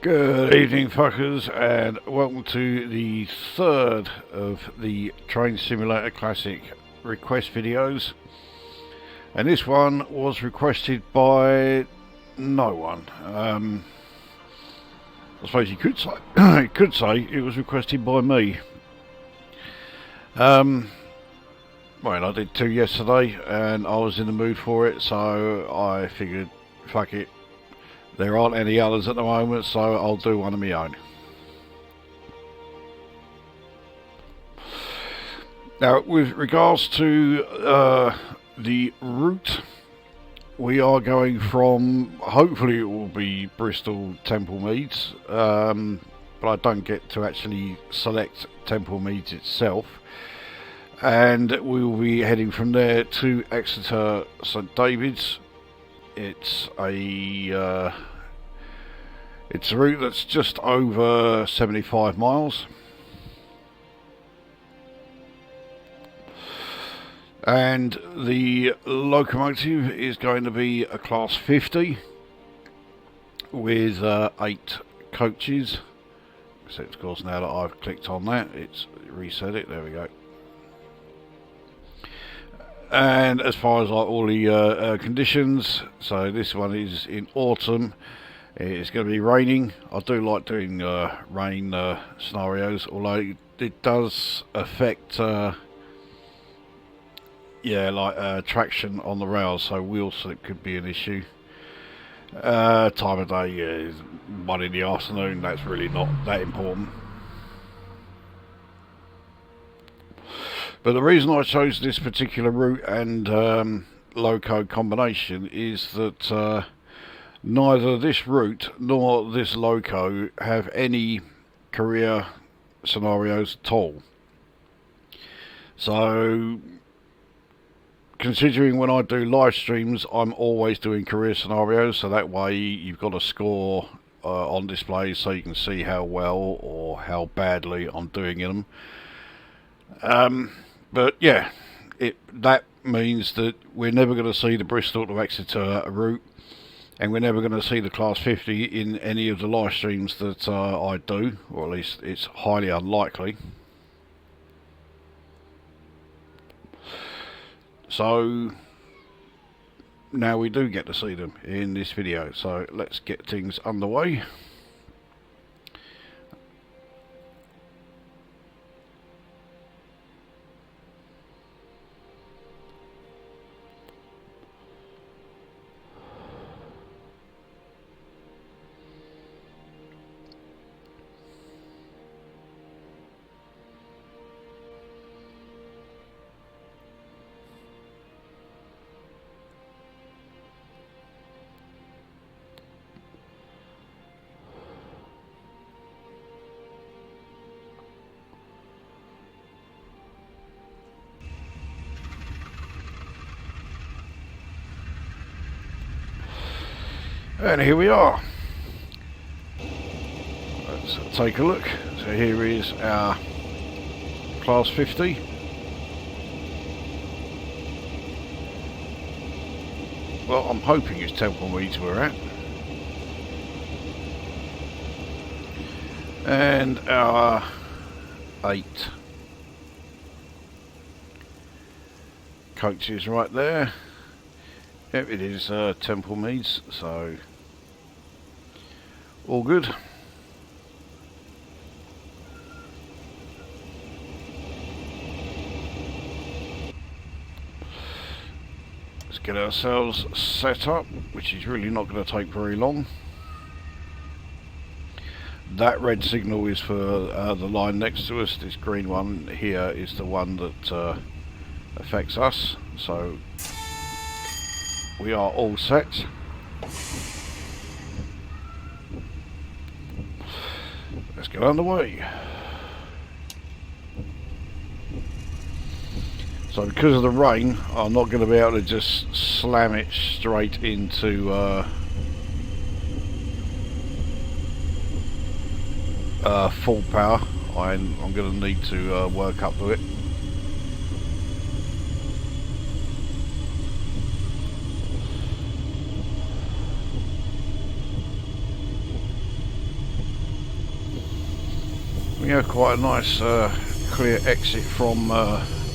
Good evening, fuckers, and welcome to the third of the Train Simulator Classic request videos. And this one was requested by no one. I suppose you could say it was requested by me. Well, I did two yesterday, and I was in the mood for it, so I figured, fuck it. There aren't any others at the moment, so I'll do one of my own. Now, with regards to the route, we are going from, hopefully it will be Bristol Temple Meads, but I don't get to actually select Temple Meads itself. And we will be heading from there to Exeter St It's a route that's just over 75 miles. And the locomotive is going to be a class 50 with 8 coaches. Except of course now that I've clicked on that, it's reset it, there we go. And as far as all the conditions, so this one is in autumn. It's going to be raining. I do like doing rain scenarios, although it does affect traction on the rails, so wheel slip could be an issue. Time of day is 1 in the afternoon. That's really not that important. But the reason I chose this particular route and loco combination is that neither this route nor this loco have any career scenarios at all. So, considering when I do live streams, I'm always doing career scenarios, so that way you've got a score on display so you can see how well or how badly I'm doing in them. But yeah, that means that we're never going to see the Bristol to Exeter route, and we're never going to see the class 50 in any of the live streams that I do, or at least it's highly unlikely. So now we do get to see them in this video, so let's get things underway. And here we are. Let's take a look. So here is our class 50. Well, I'm hoping it's Temple Meads we're at. And our 8 coaches right there. Yep, it is Temple Meads, so all good. Let's get ourselves set up, which is really not going to take very long. That red signal is for the line next to us. This green one here is the one that affects us, so we are all set. Let's get underway. So because of the rain, I'm not going to be able to just slam it straight into full power. I'm going to need to work up to it. We have quite a nice clear exit from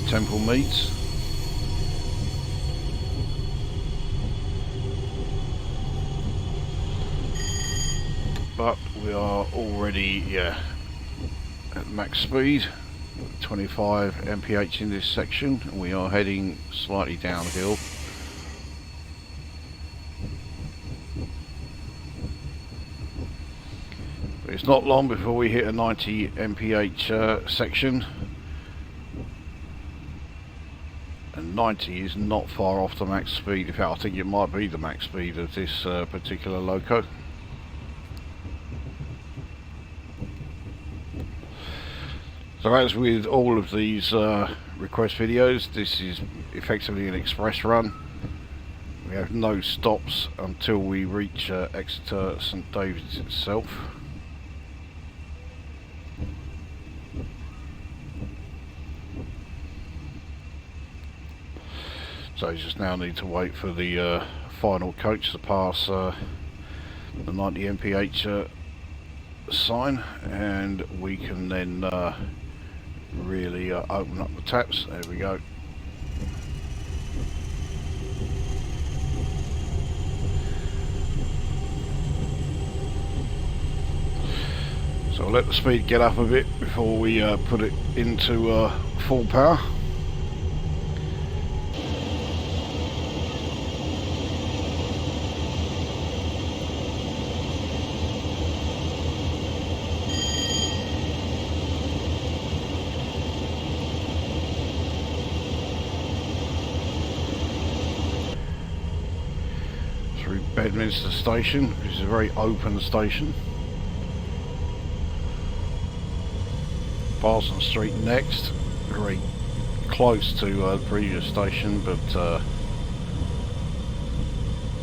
Temple Meads. But we are already at max speed, 25 mph in this section, and we are heading slightly downhill. But it's not long before we hit a 90 mph section, and 90 is not far off the max speed. In fact, I think it might be the max speed of this particular loco. So as with all of these request videos, this is effectively an express run. We have no stops until we reach Exeter St itself. So you just now need to wait for the final coach to pass the 90 mph sign, and we can then really open up the taps. There we go. So I'll let the speed get up a bit before we put it into full power. Through Bedminster Station, which is a very open station. Parsons Street next, very close to the previous station, but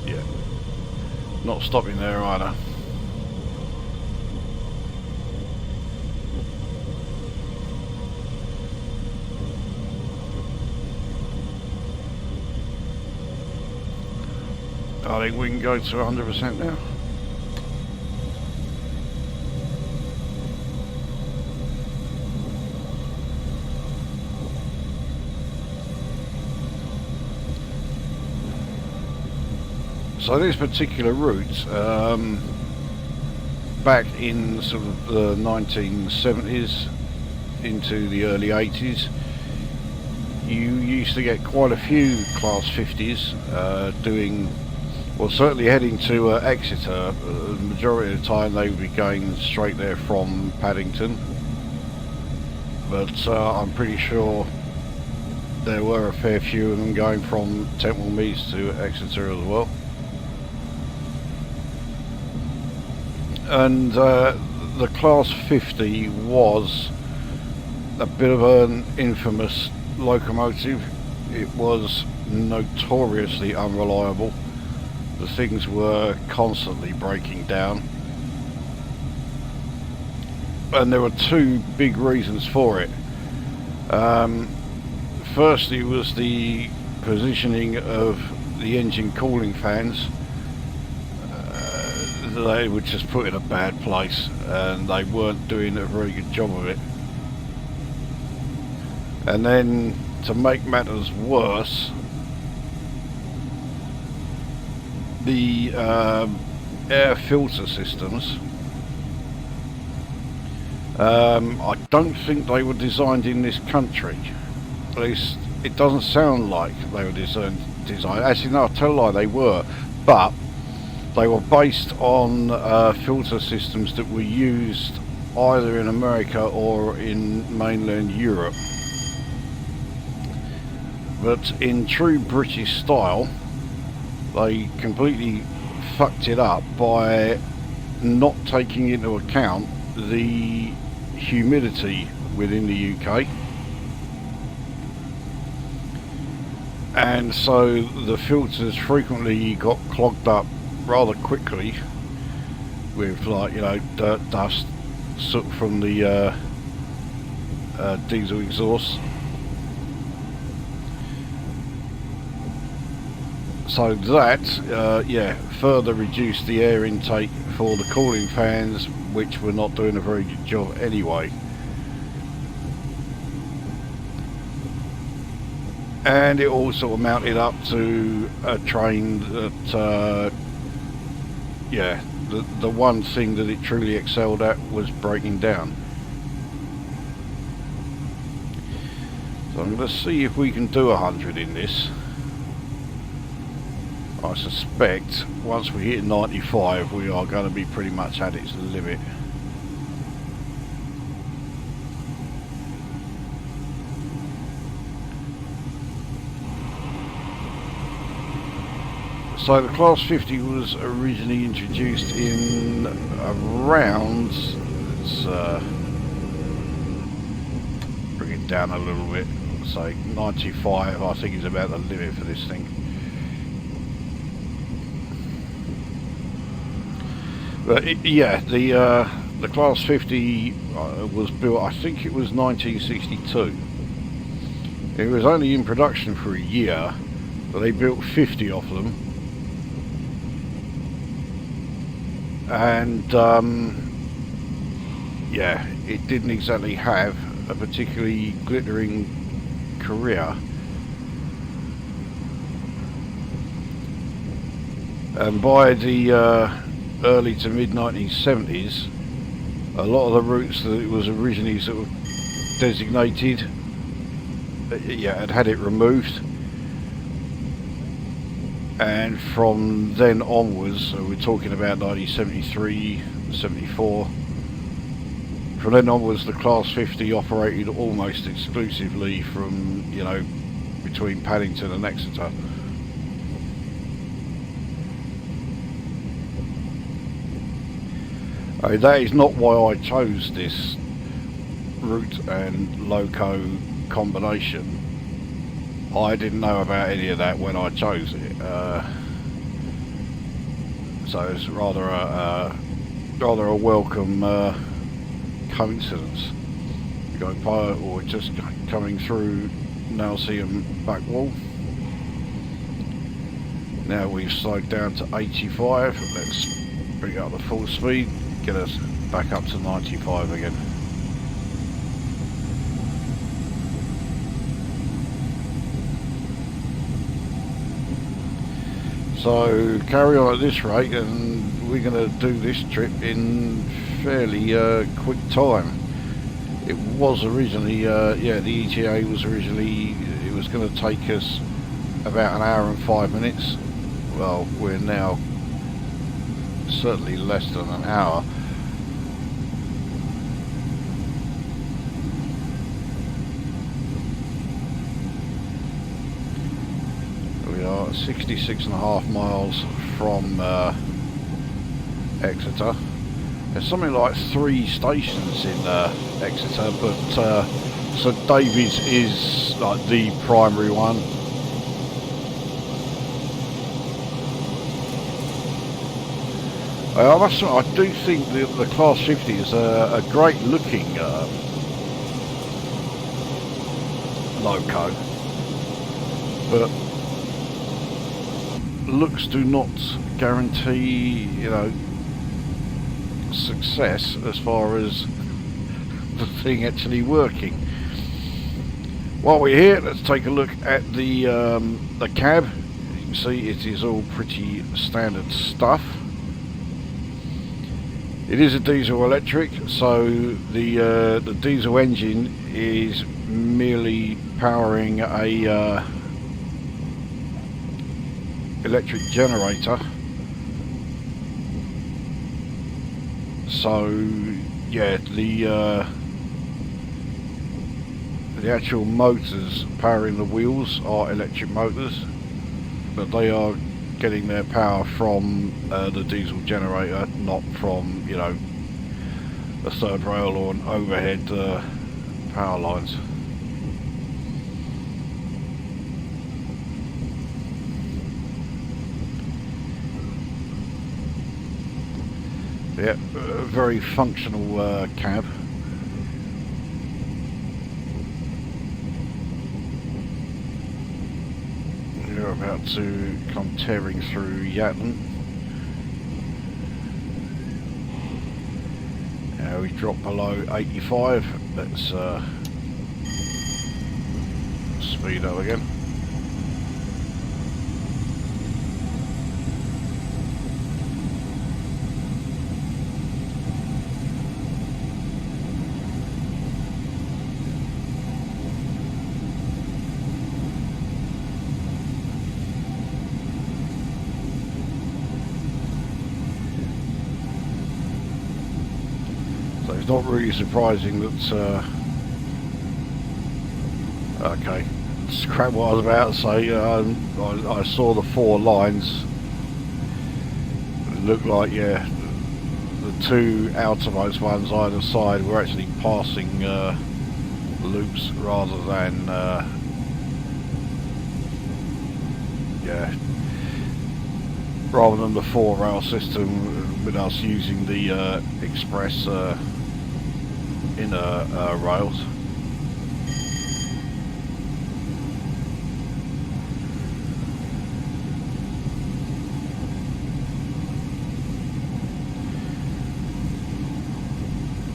yeah, not stopping there either. I think we can go to 100% now. So this particular route, back in sort of the 1970s into the early 80s, you used to get quite a few Class 50s doing, well, certainly heading to Exeter. The majority of the time they would be going straight there from Paddington, but I'm pretty sure there were a fair few of them going from Temple Meads to Exeter as well. And the Class 50 was a bit of an infamous locomotive. It was notoriously unreliable. The things were constantly breaking down, and there were two big reasons for it. Firstly was the positioning of the engine cooling fans. They were just put in a bad place, and they weren't doing a very good job of it. And then, to make matters worse, the air filter systems, I don't think they were designed in this country. At least it doesn't sound like they were designed. Actually no, I tell a lie, they were, but they were based on filter systems that were used either in America or in mainland Europe. But in true British style, they completely fucked it up by not taking into account the humidity within the UK. And so the filters frequently got clogged up rather quickly with, like, you know, dirt, dust, soot from the diesel exhaust. So that, yeah, further reduced the air intake for the cooling fans, which were not doing a very good job anyway. and it all sort of mounted up to a train that, yeah, the one thing that it truly excelled at was breaking down. So I'm going to see if we can do 100 in this. I suspect once we hit 95 we are going to be pretty much at its limit. So the Class 50 was originally introduced in around, let's bring it down a little bit, say 95 I think is about the limit for this thing. But yeah, the Class 50 was built, I think it was 1962. It was only in production for a year, but they built 50 of them. And yeah, it didn't exactly have a particularly glittering career. And by the early to mid 1970s, a lot of the routes that it was originally sort of designated, yeah, had it removed. And from then onwards, so we're talking about 1973, 74, from then onwards the Class 50 operated almost exclusively from, you know, between Paddington and Exeter. That is not why I chose this route and loco combination. I didn't know about any of that when I chose it, so it's rather a welcome coincidence. We're going by, or just coming through Nalseum back wall. Now we've slowed down to 85. Let's bring up the full speed, get us back up to 95 again. So carry on at this rate and we're going to do this trip in fairly quick time. It was originally, yeah, the ETA was originally, it was going to take us about an hour and 5 minutes. Well, we're now certainly less than an hour. We are 66.5 miles from Exeter. There's something like 3 stations in Exeter, but St David's is like the primary one. I do think the Class 50 is a great looking loco, but looks do not guarantee, you know, success as far as the thing actually working. While we're here, let's take a look at the cab. You can see it is all pretty standard stuff. It is a diesel electric, so the diesel engine is merely powering a electric generator. So yeah, the actual motors powering the wheels are electric motors, but they are getting their power from the diesel generator, not from, you know, a third rail or an overhead power lines. Yeah, a very functional cab. We're about to come tearing through Yatton. Now we drop below 85. Let's speed up again. So it's not really surprising that, okay, scrap what I was about to say. I saw the 4 lines. It looked like, yeah, the 2 outermost ones either side were actually passing loops rather than, yeah, rather than the 4 rail system with us using the express inner rails.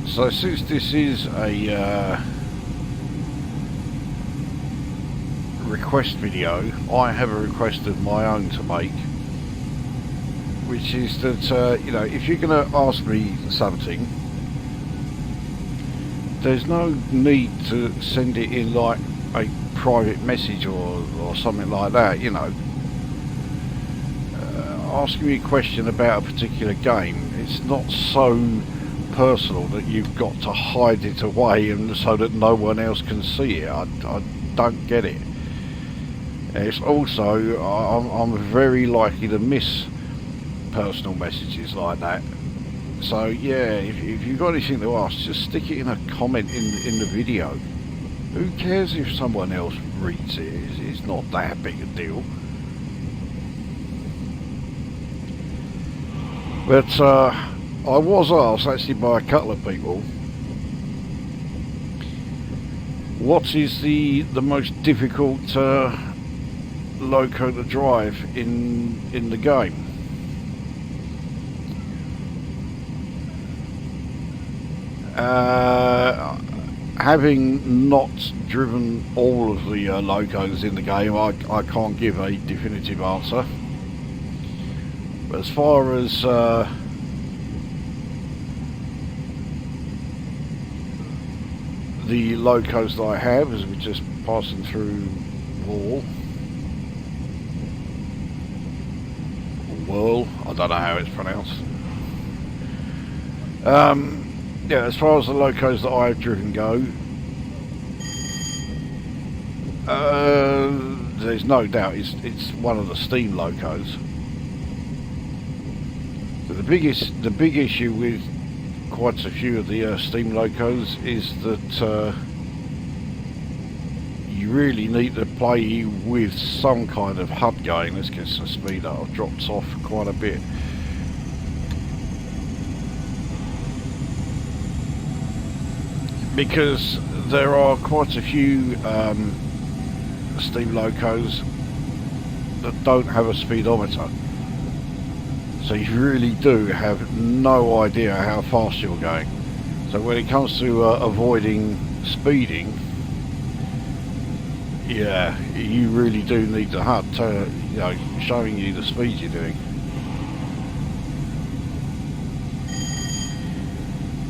So since this is a request video, I have a request of my own to make, which is that, you know, if you're going to ask me something, there's no need to send it in like a private message or something like that, you know. Asking me a question about a particular game, it's not so personal that you've got to hide it away and so that no one else can see it. I don't get it. It's also, I'm very likely to miss personal messages like that. So yeah, if you've got anything to ask, just stick it in a comment in the video. Who cares if someone else reads it? It's not that big a deal. But I was asked actually by a couple of people, what is the most difficult loco to drive in the game? Having not driven all of the locos in the game, I can't give a definitive answer. But as far as the locos that I have, as we're just passing through Whirl, I don't know how it's pronounced. Yeah, as far as the locos that I've driven go, there's no doubt it's one of the steam locos. But the big issue with quite a few of the steam locos is that you really need to play with some kind of HUD going. Let's get some speed up. I've dropped off quite a bit. Because there are quite a few steam locos that don't have a speedometer. So you really do have no idea how fast you're going. So when it comes to avoiding speeding, yeah, you really do need the HUD to, you know, showing you the speed you're doing.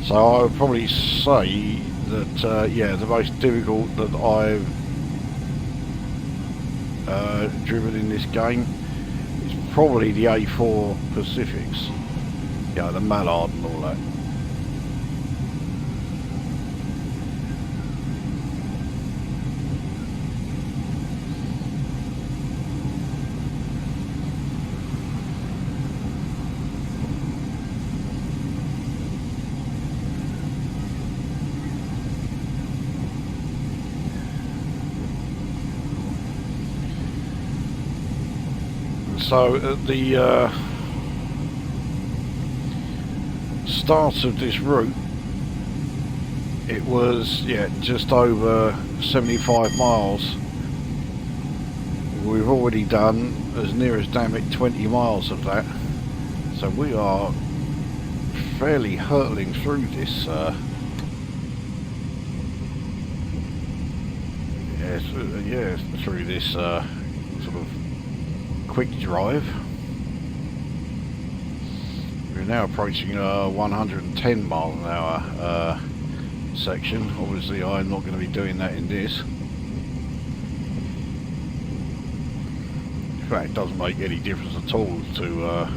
So I would probably say that, yeah, the most difficult that I've driven in this game is probably the A4 Pacifics, you know, the Mallard and all that. So at the start of this route, it was, yeah, just over 75 miles. We've already done as near as damn it 20 miles of that. So we are fairly hurtling through this through this sort of quick drive. We're now approaching 110 mile an hour section. Obviously I'm not going to be doing that in this. In fact, it doesn't make any difference at all to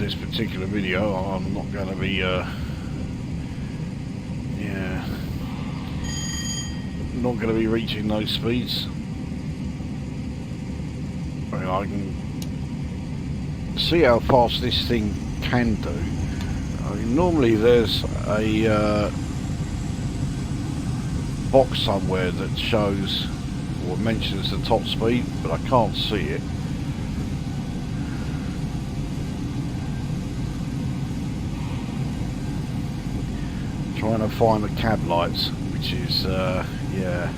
this particular video, I'm not going to be, yeah, not going to be reaching those speeds. I mean, I can see how fast this thing can do. I mean, normally there's a box somewhere that shows or mentions the top speed, but I can't see it. Trying to find the cab lights, which is yeah,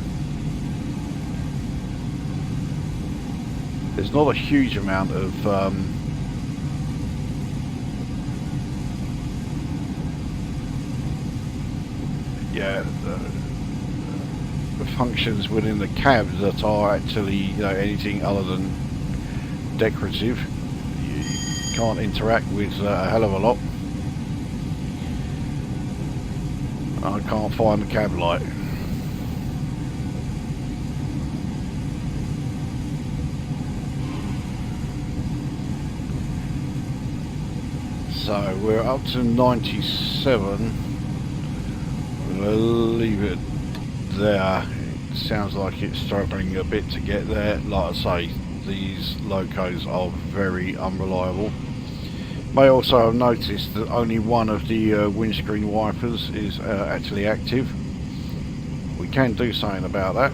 there's not a huge amount of yeah, the functions within the cab that are actually, you know, anything other than decorative. You can't interact with a hell of a lot. I can't find the cab light. So we're up to 97. We'll leave it there. It sounds like it's struggling a bit to get there. Like I say, these locos are very unreliable. May also have noticed that only one of the windscreen wipers is actually active. We can do something about that.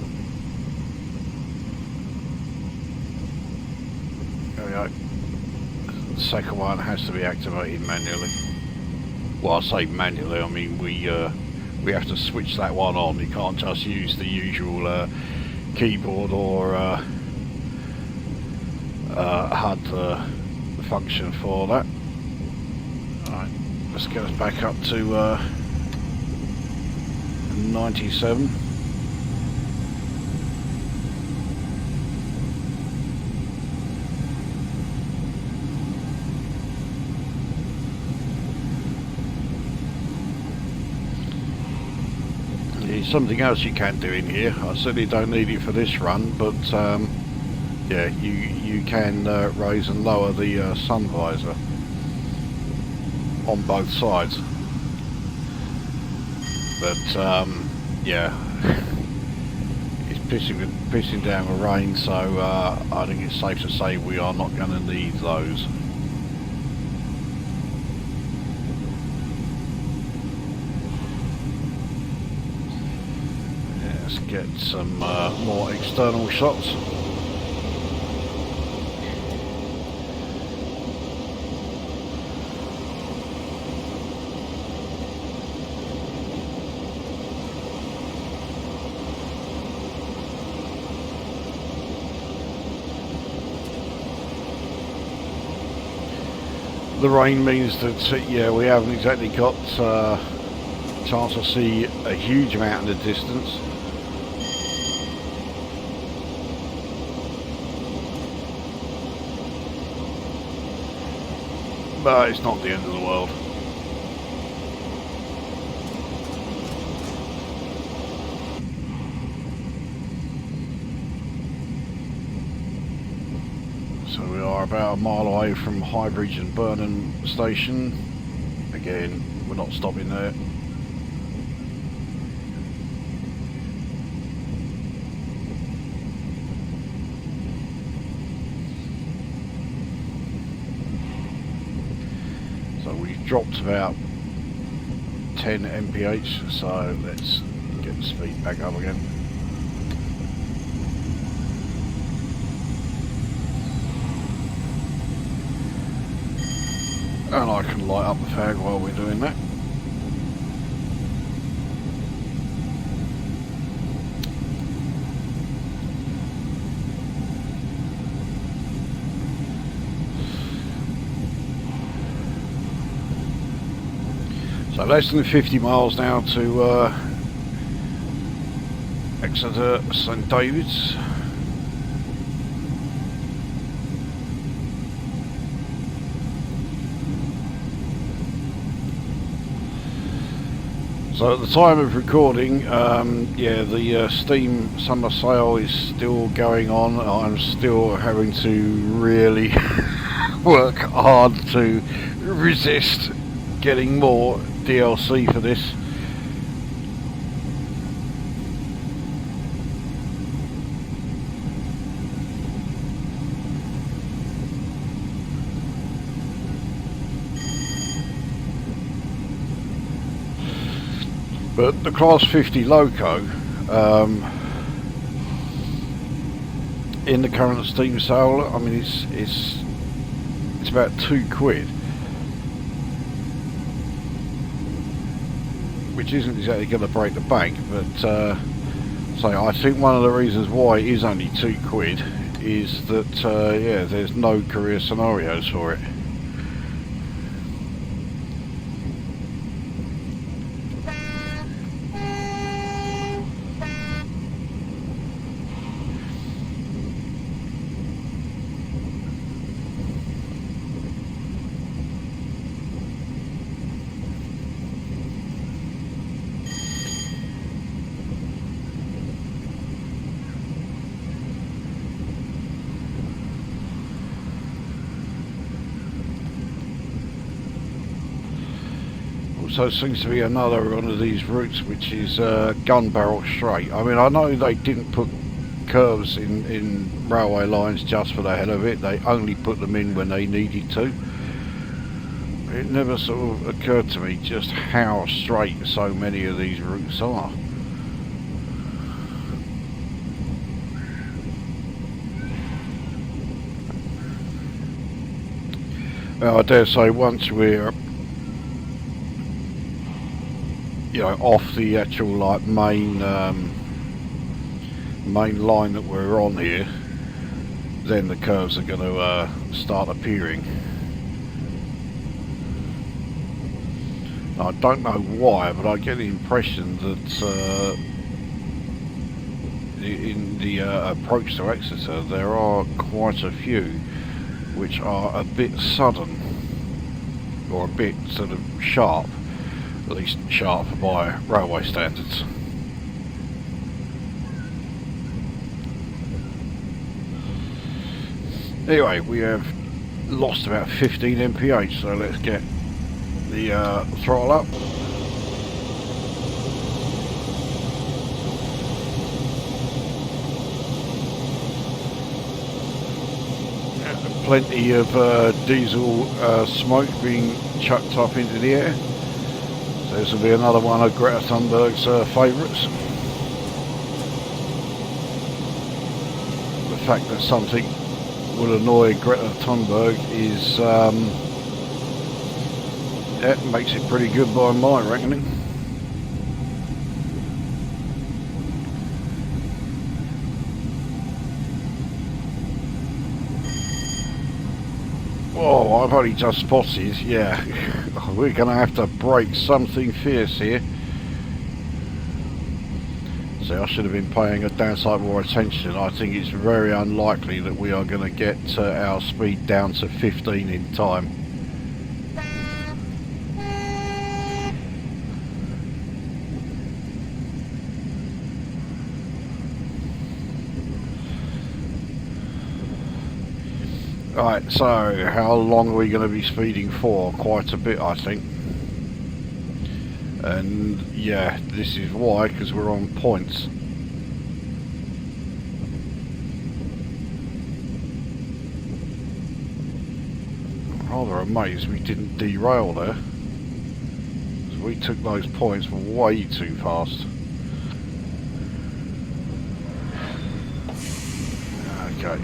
There we go. The second one has to be activated manually. Well, I say manually, I mean we have to switch that one on. You can't just use the usual keyboard or HUD function for that. Alright, let's get us back up to 97. There's something else you can do in here. I certainly don't need it for this run, but yeah, you can raise and lower the sun visor on both sides. But yeah, it's pissing down with rain, so I think it's safe to say we are not going to need those. Let's get some more external shots. The rain means that yeah, we haven't exactly got a chance to see a huge amount in the distance. But it's not the end of the world. So we are about a mile away from Highbridge and Burnham station. Again, we're not stopping there. So we've dropped about 10 mph, so let's get the speed back up again. And I can light up the fag while we're doing that. So less than 50 miles now to Exeter St. So at the time of recording, yeah, the Steam summer sale is still going on. I'm still having to really work hard to resist getting more DLC for this. But the Class 50 Loco, in the current Steam sale, I mean it's about £2, which isn't exactly going to break the bank. But so I think one of the reasons why it is only £2 is that yeah, there's no career scenarios for it. Also seems to be another one of these routes which is gun barrel straight. I mean, I know they didn't put curves in railway lines just for the hell of it. They only put them in when they needed to. It never sort of occurred to me just how straight so many of these routes are. Well, I dare say once we're off the actual like main line that we're on here, then the curves are going to start appearing. I don't know why, but I get the impression that in the approach to Exeter there are quite a few which are a bit sudden, or a bit sort of sharp, at least sharp by railway standards. Anyway, we have lost about 15 mph, so let's get the throttle up. Plenty of diesel smoke being chucked up into the air. So this will be another one of Greta Thunberg's favourites. The fact that something would annoy Greta Thunberg is that makes it pretty good by my reckoning. Oh, I've only just spotted, yeah, we're going to have to break something fierce here. So I should have been paying a damn sight more attention. I think it's very unlikely that we are going to get our speed down to 15 in time. Right, so how long are we going to be speeding for? Quite a bit, I think. And yeah, this is why, because we're on points. I'm rather amazed we didn't derail there, because we took those points way too fast. Okay.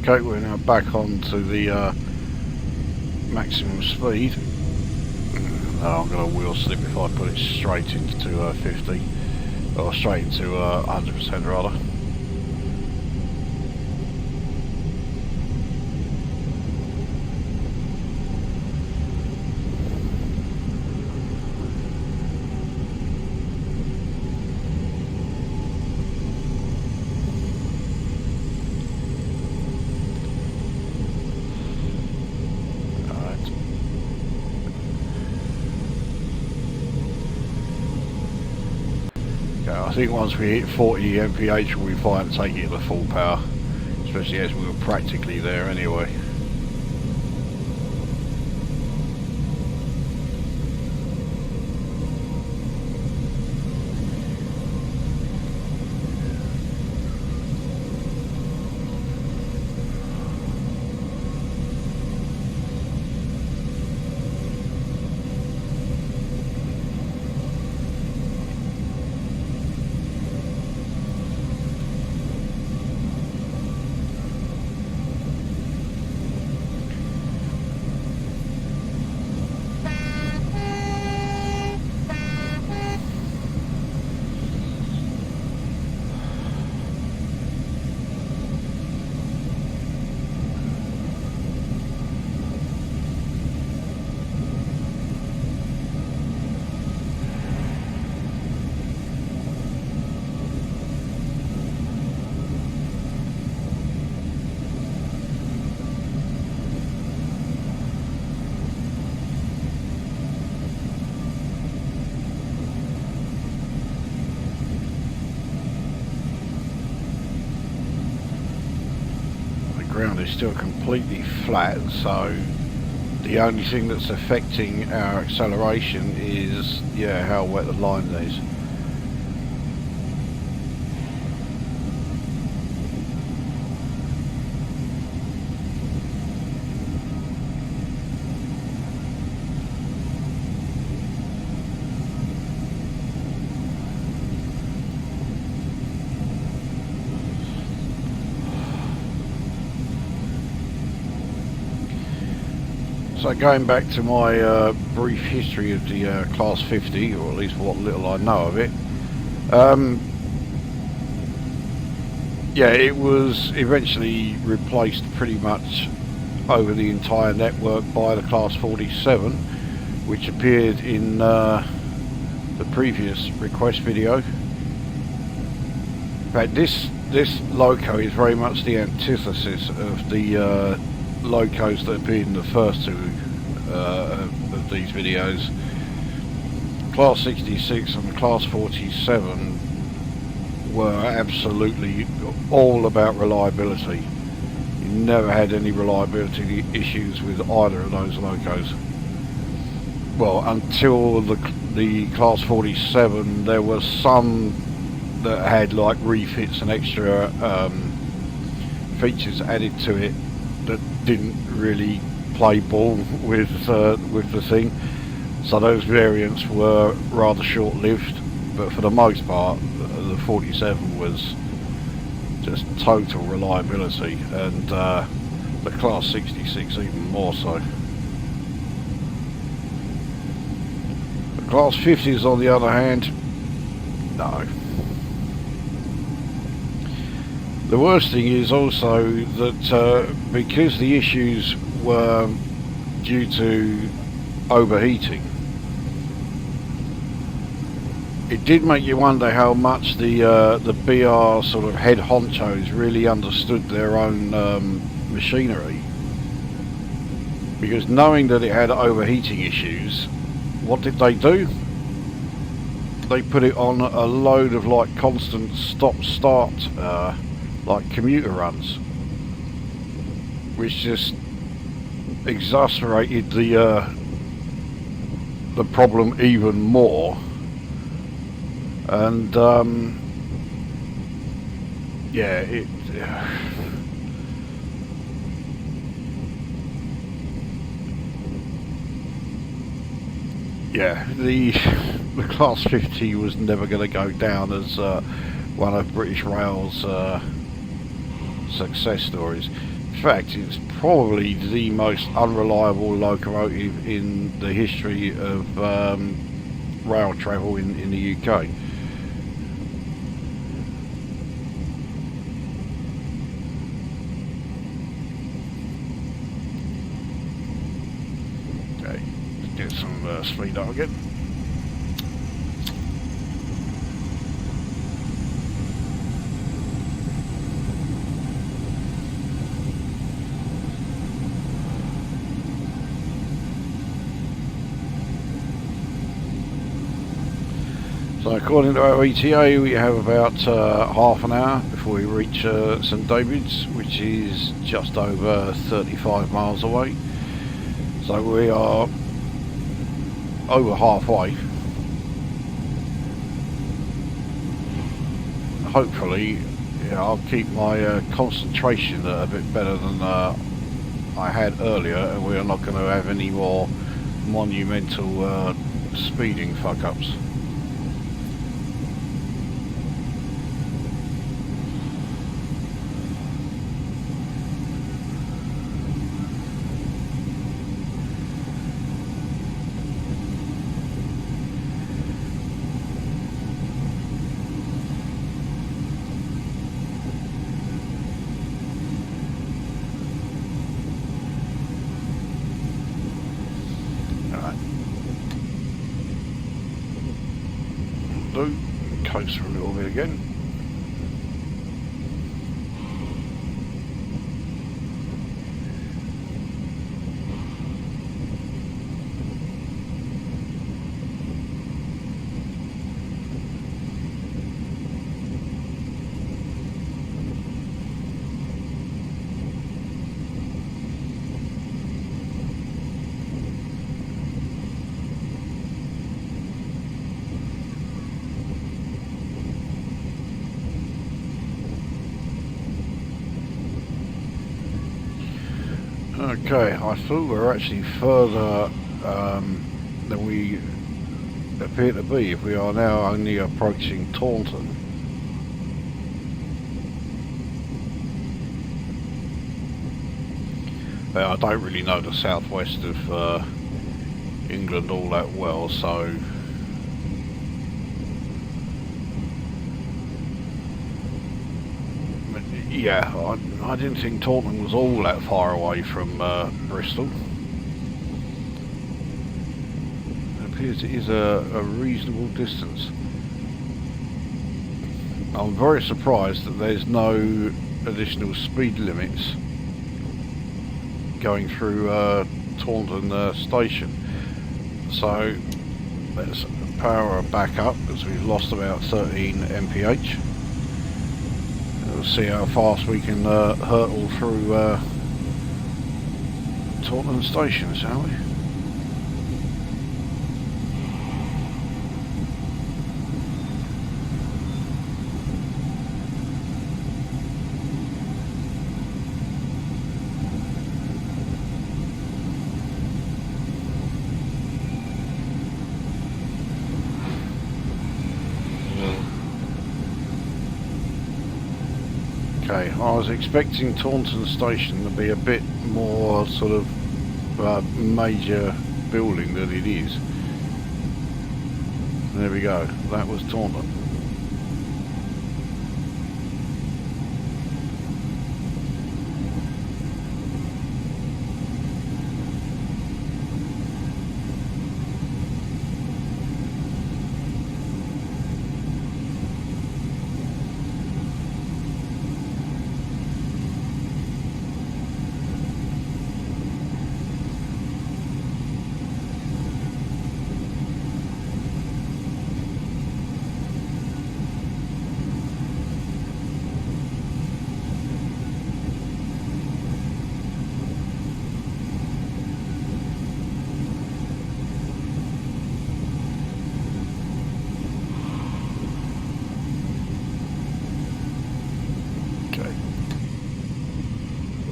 Okay, we're now back on to the maximum speed. I'm going to wheel slip if I put it straight into 50, or straight into 100% rather. I think once we hit 40 mph we'll be fine to take it to full power, especially as we were practically there anyway. Ground is still completely flat, so the only thing that's affecting our acceleration is how wet the line is. So going back to my brief history of the Class 50, or at least what little I know of it, it was eventually replaced pretty much over the entire network by the Class 47, which appeared in the previous request video. In fact, this loco is very much the antithesis of the locos that appeared in the first two of these videos. Class 66 and the Class 47 were absolutely all about reliability. You never had any reliability issues with either of those locos. Well, until the Class 47, there were some that had like refits and extra features added to it that didn't really play ball with the thing, so those variants were rather short-lived, but for the most part the 47 was just total reliability, and the Class 66 even more so. The Class 50s on the other hand, no. The worst thing is also that because the issues were due to overheating, it did make you wonder how much the BR sort of head honchos really understood their own machinery. Because knowing that it had overheating issues, what did they do? They put it on a load of like constant stop-start like commuter runs, which just exacerbated the problem even more. And the Class 50 was never going to go down as one of British Rail's success stories. In fact, it's probably the most unreliable locomotive in the history of rail travel in the UK. Okay, let's get some speed up again. So according to our ETA, we have about half an hour before we reach St David's, which is just over 35 miles away. So we are over halfway. Hopefully, I'll keep my concentration a bit better than I had earlier, and we are not going to have any more monumental speeding fuck-ups. Coast for a little bit again. Okay, I thought we were actually further than we appear to be. If we are now only approaching Taunton. But I don't really know the southwest of England all that well, so yeah, I didn't think Taunton was all that far away from Bristol. It appears it is a reasonable distance. I'm very surprised that there's no additional speed limits going through Taunton station. So let's power back up as we've lost about 13 mph. We'll see how fast we can hurtle through Taunton station, shall we? Okay, I was expecting Taunton station to be a bit more sort of major building than it is. There we go, that was Taunton.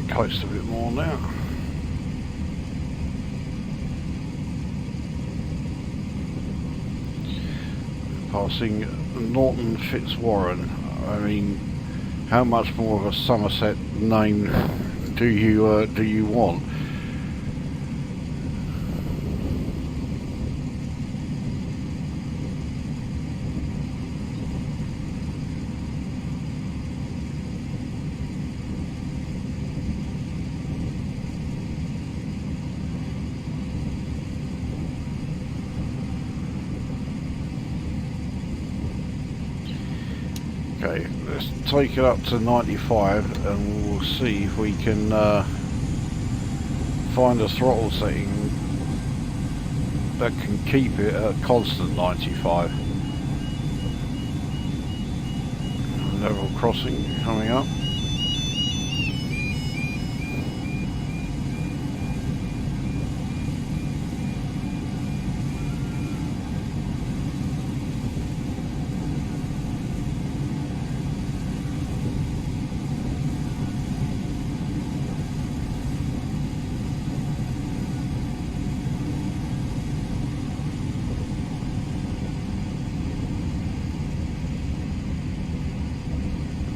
Close a bit more now. Passing Norton Fitzwarren. I mean, how much more of a Somerset name do you want? Okay, let's take it up to 95 and we'll see if we can find a throttle setting that can keep it at constant 95. level crossing coming up.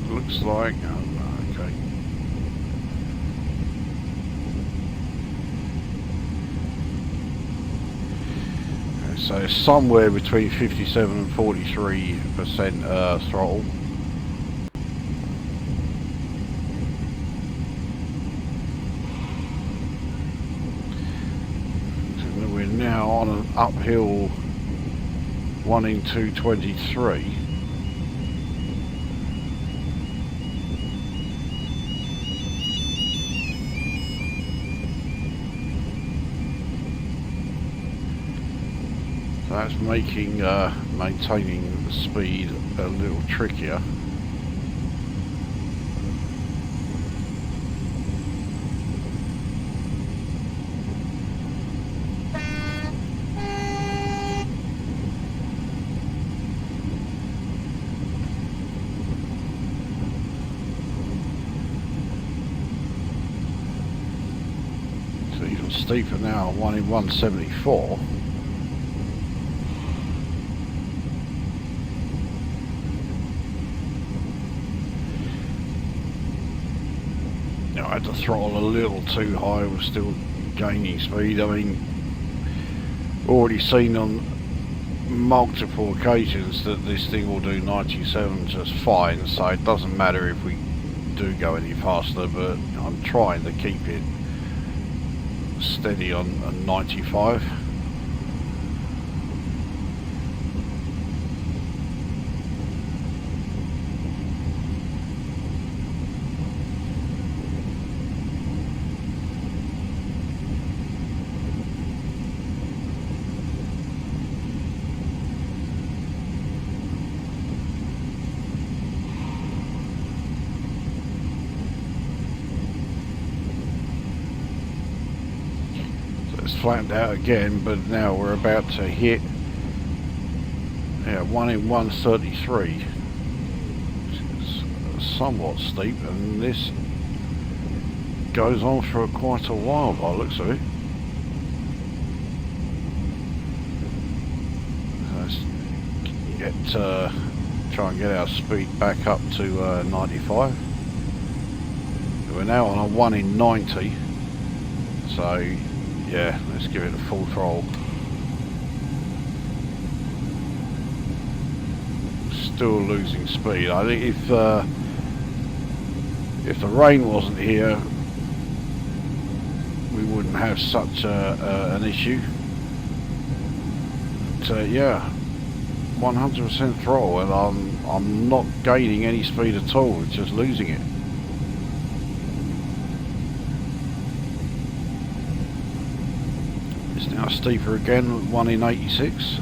Looks like, okay. So somewhere between 57 and 43% throttle. So we're now on an uphill 1 in 223. That's making maintaining the speed a little trickier. So even steeper now, 1 in 174. I had to throttle a little too high, we're still gaining speed. I mean, already seen on multiple occasions that this thing will do 97 just fine, so it doesn't matter if we do go any faster, but I'm trying to keep it steady on 95. It's flattened out again, but now we're about to hit 1 in 133. It's somewhat steep, and this goes on for quite a while by the looks of it. Let's try and get our speed back up to 95. We're now on a 1 in 90, so yeah, let's give it a full throttle. Still losing speed. I think if the rain wasn't here, we wouldn't have such an issue. But yeah, 100% throttle, and I'm not gaining any speed at all. It's just losing it. Now steeper again, 1 in 86.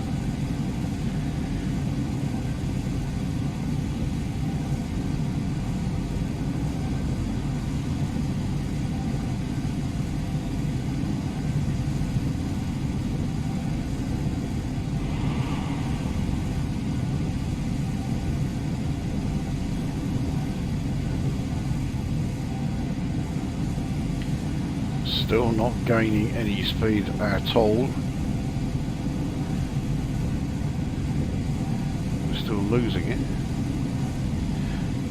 Still not gaining any speed at all. We're still losing it.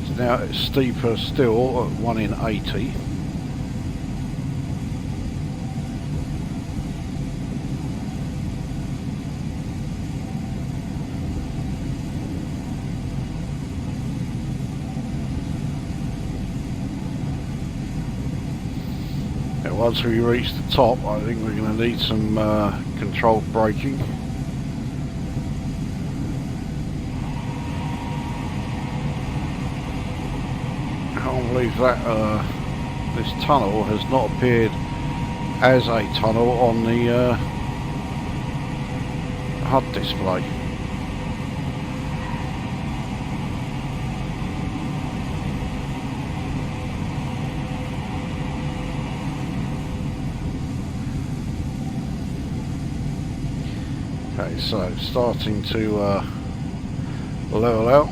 So now it's steeper still at 1 in 80. Once we reach the top, I think we're going to need some controlled braking. I can't believe that this tunnel has not appeared as a tunnel on the HUD display. Okay, so starting to level out.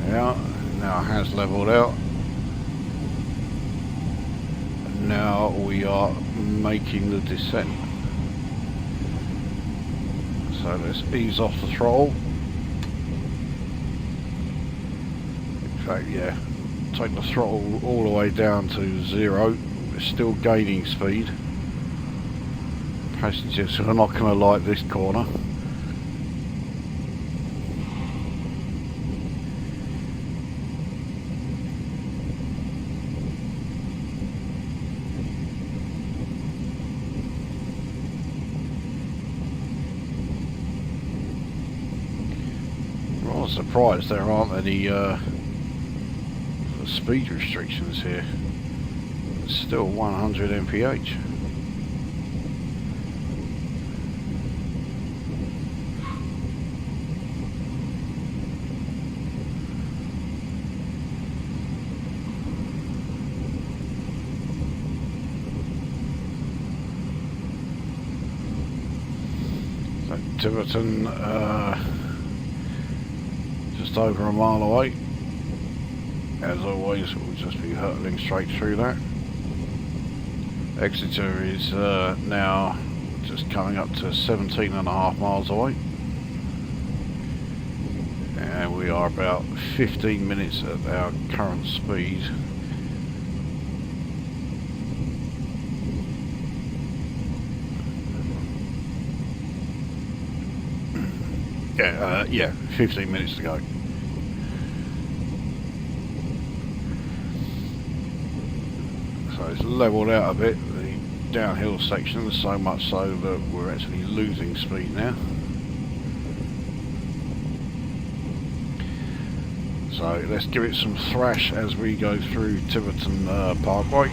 Yeah, now it has leveled out. And now we are making the descent. So let's ease off the throttle. In fact, yeah, take the throttle all the way down to 0. We're still gaining speed. Passengers are not going to like this corner. I'm surprised there aren't any speed restrictions here. It's still 100 mph. So Tiverton, just over a mile away. As always, we'll just be hurtling straight through that. Exeter is now just coming up to 17.5 miles away. And we are about 15 minutes at our current speed. Yeah, 15 minutes to go. So it's leveled out a bit, the downhill section, so much so that we're actually losing speed now. So let's give it some thrash as we go through Tiverton Parkway.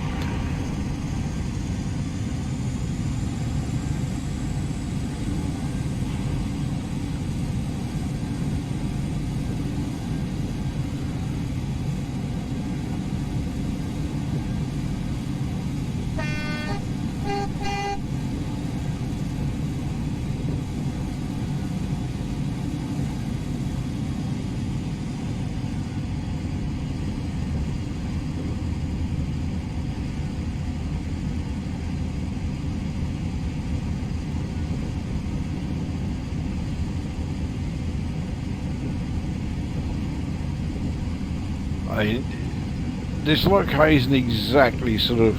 This loco isn't exactly sort of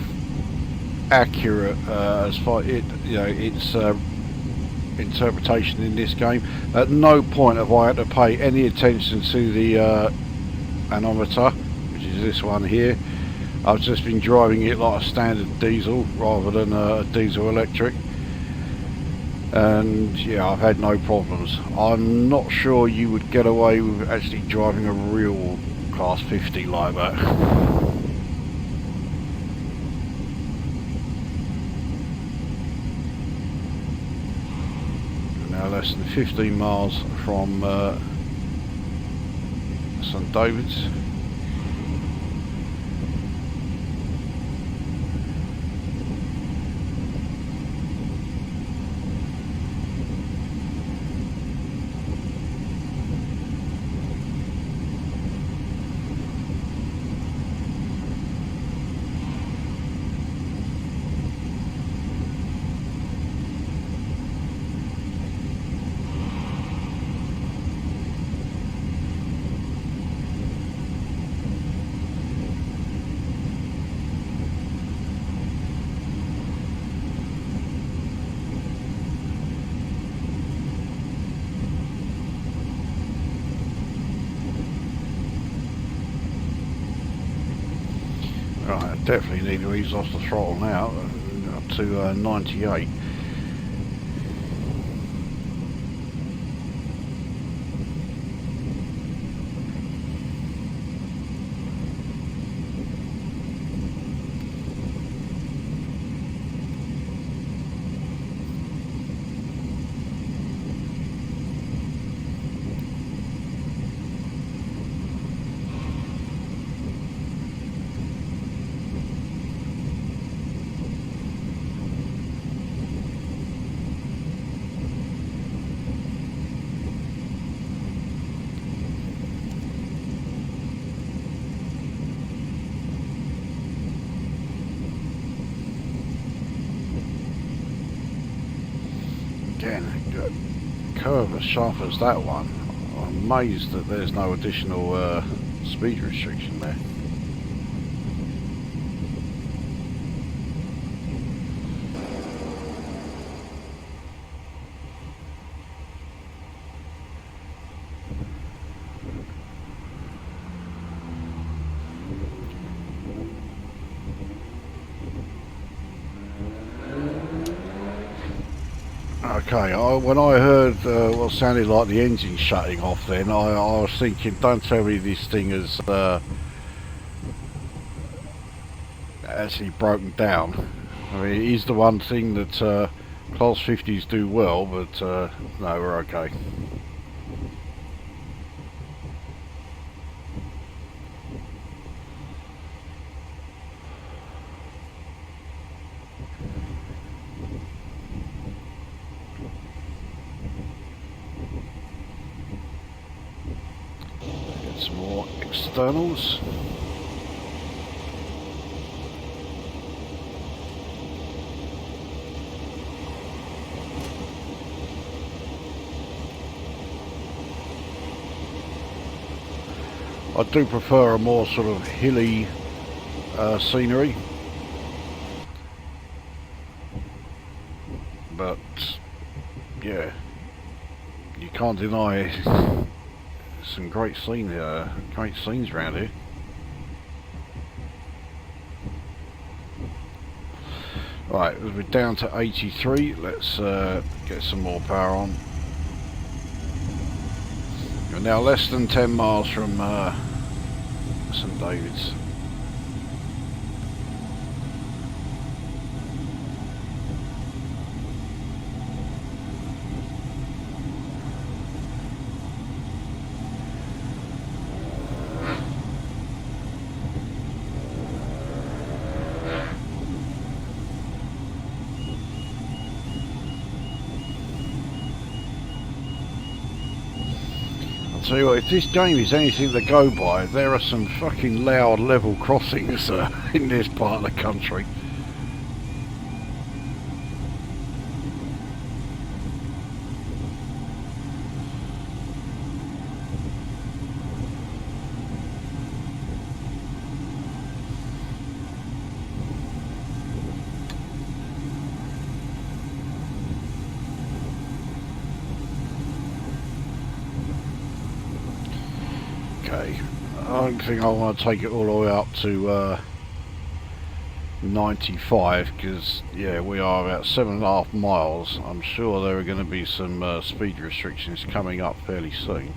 accurate as far its interpretation in this game. At no point have I had to pay any attention to the manometer, which is this one here. I've just been driving it like a standard diesel rather than a diesel electric, and yeah, I've had no problems. I'm not sure you would get away with actually driving a real Class 50 like that. Now less than 15 miles from St David's. Right, I definitely need to ease off the throttle now, up to 98. Again, a curve as sharp as that one. I'm amazed that there's no additional speed restriction there. Okay, when I heard what sounded like the engine shutting off then, I was thinking, don't tell me this thing has actually broken down. I mean, it is the one thing that Class 50s do well, but no, we're okay. Some more externals. I do prefer a more sort of hilly scenery, but yeah, you can't deny some great scenes around here. Right, we're down to 83. Let's get some more power on. We're now less than 10 miles from St David's. Tell you what, if this game is anything to go by, there are some fucking loud level crossings in this part of the country. Okay, I don't think I want to take it all the way up to 95, because yeah, we are about 7.5 miles. I'm sure there are going to be some speed restrictions coming up fairly soon.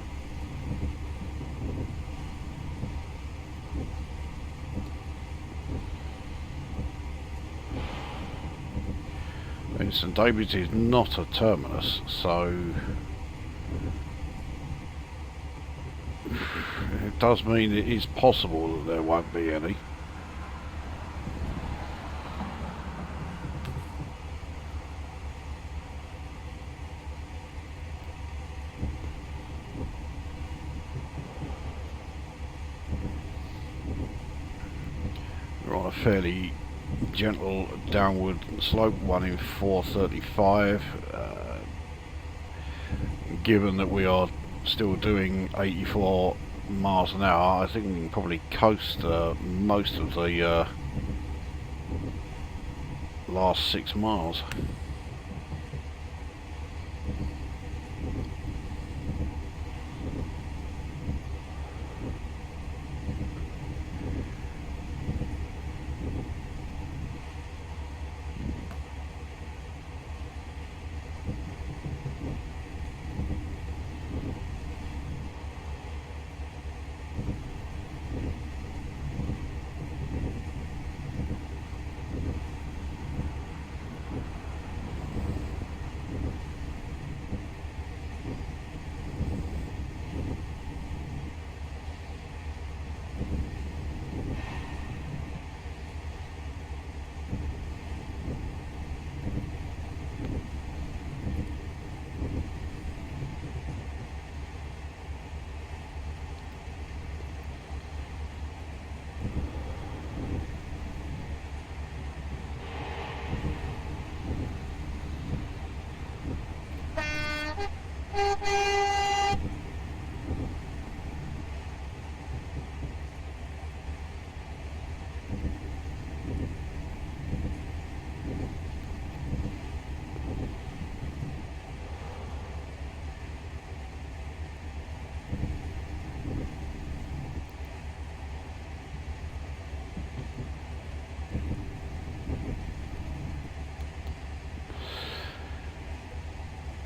I mean, St David's is not a terminus, so it does mean it is possible that there won't be any. We're on a fairly gentle downward slope, 1 in 435. Given that we are still doing 84 miles an hour, I think we can probably coast most of the last 6 miles.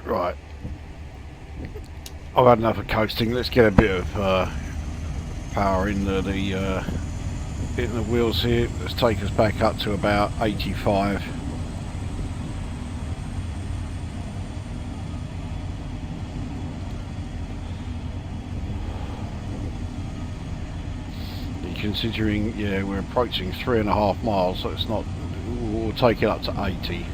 Right. I've had enough of coasting. Let's get a bit of power in the wheels here. Let's take us back up to about 85. Considering, yeah, we're approaching 3.5 miles, so it's not. We'll take it up to 80.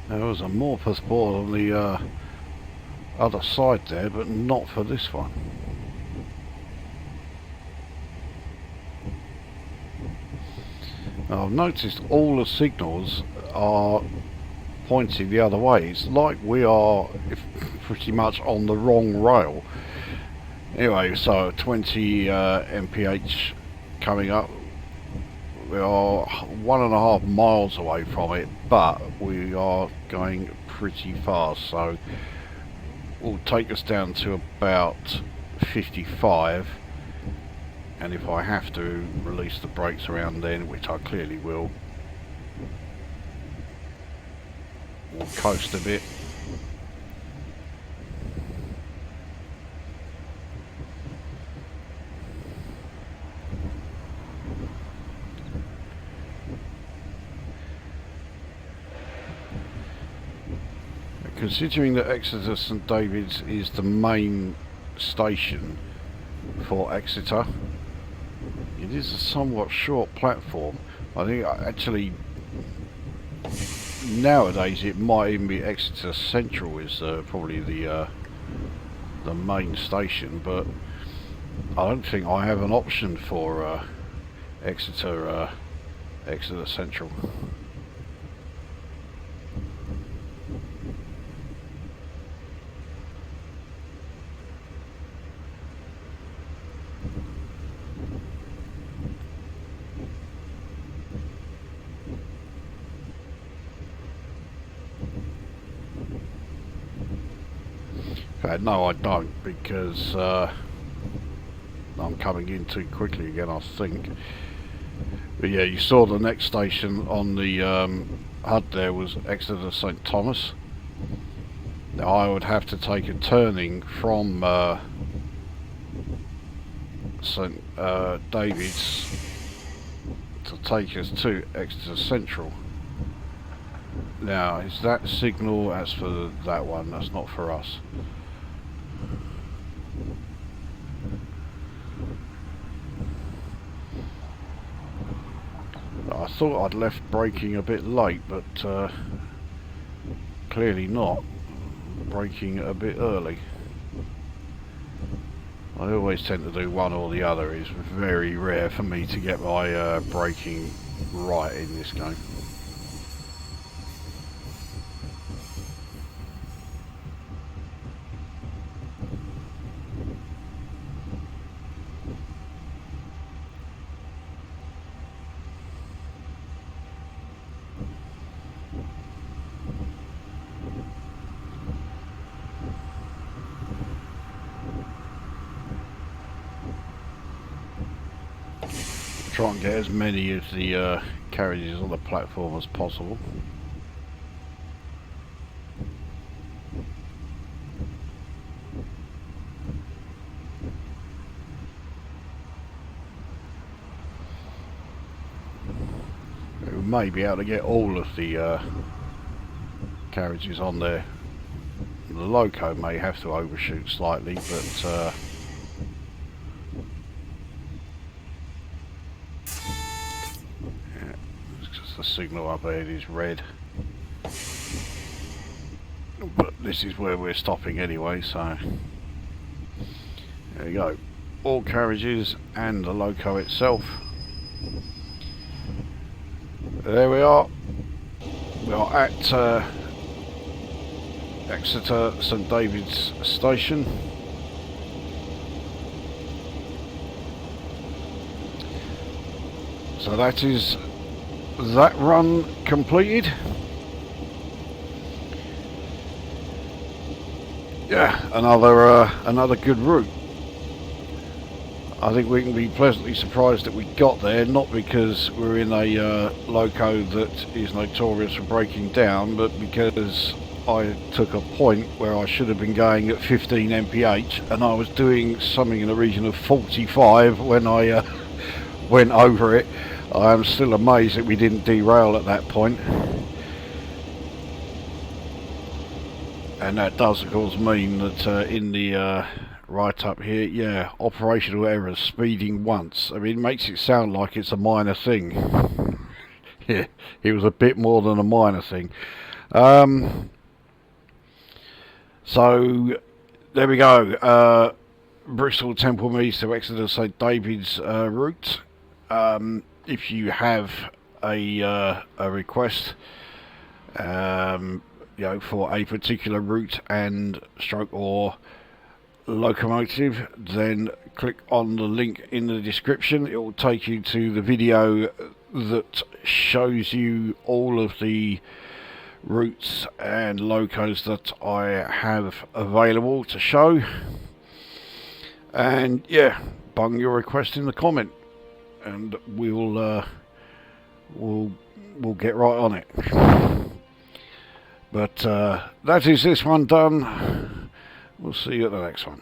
There was a morpus board on the other side there, but not for this one. Now, I've noticed all the signals are pointing the other way. It's like we are pretty much on the wrong rail. Anyway, so 20 mph coming up. We are 1.5 miles away from it, but we are going pretty fast, so will take us down to about 55, and if I have to release the brakes around then, which I clearly will, we'll coast a bit. Considering that Exeter St David's is the main station for Exeter, it is a somewhat short platform. I think actually nowadays it might even be Exeter Central is probably the main station, but I don't think I have an option for Exeter Central. No, I don't, because I'm coming in too quickly again, I think. But yeah, you saw the next station on the HUD there was Exeter St Thomas. Now I would have to take a turning from St David's to take us to Exeter Central. Now, is that signal? That's for that one, that's not for us. I thought I'd left braking a bit late, but clearly not. Braking a bit early. I always tend to do one or the other. It's very rare for me to get my braking right in this game. Try and get as many of the carriages on the platform as possible. We may be able to get all of the carriages on there. The loco may have to overshoot slightly, but the signal up ahead is red. But this is where we're stopping anyway, so there you go. All carriages and the loco itself. There we are. We are at Exeter St David's station. So that is that run completed. Yeah, another good route. I think we can be pleasantly surprised that we got there, not because we're in a loco that is notorious for breaking down, but because I took a point where I should have been going at 15 mph and I was doing something in the region of 45 when I went over it. I am still amazed that we didn't derail at that point. And that does of course mean that in the right up here, yeah, operational errors, speeding once. I mean, it makes it sound like it's a minor thing. Yeah, it was a bit more than a minor thing. So there we go. Bristol Temple Meads to Exeter St David's route. If you have a request, you know, for a particular route and stroke or locomotive, then click on the link in the description. It will take you to the video that shows you all of the routes and locos that I have available to show. And yeah, bung your request in the comment and we'll get right on it. But that is this one done. We'll see you at the next one.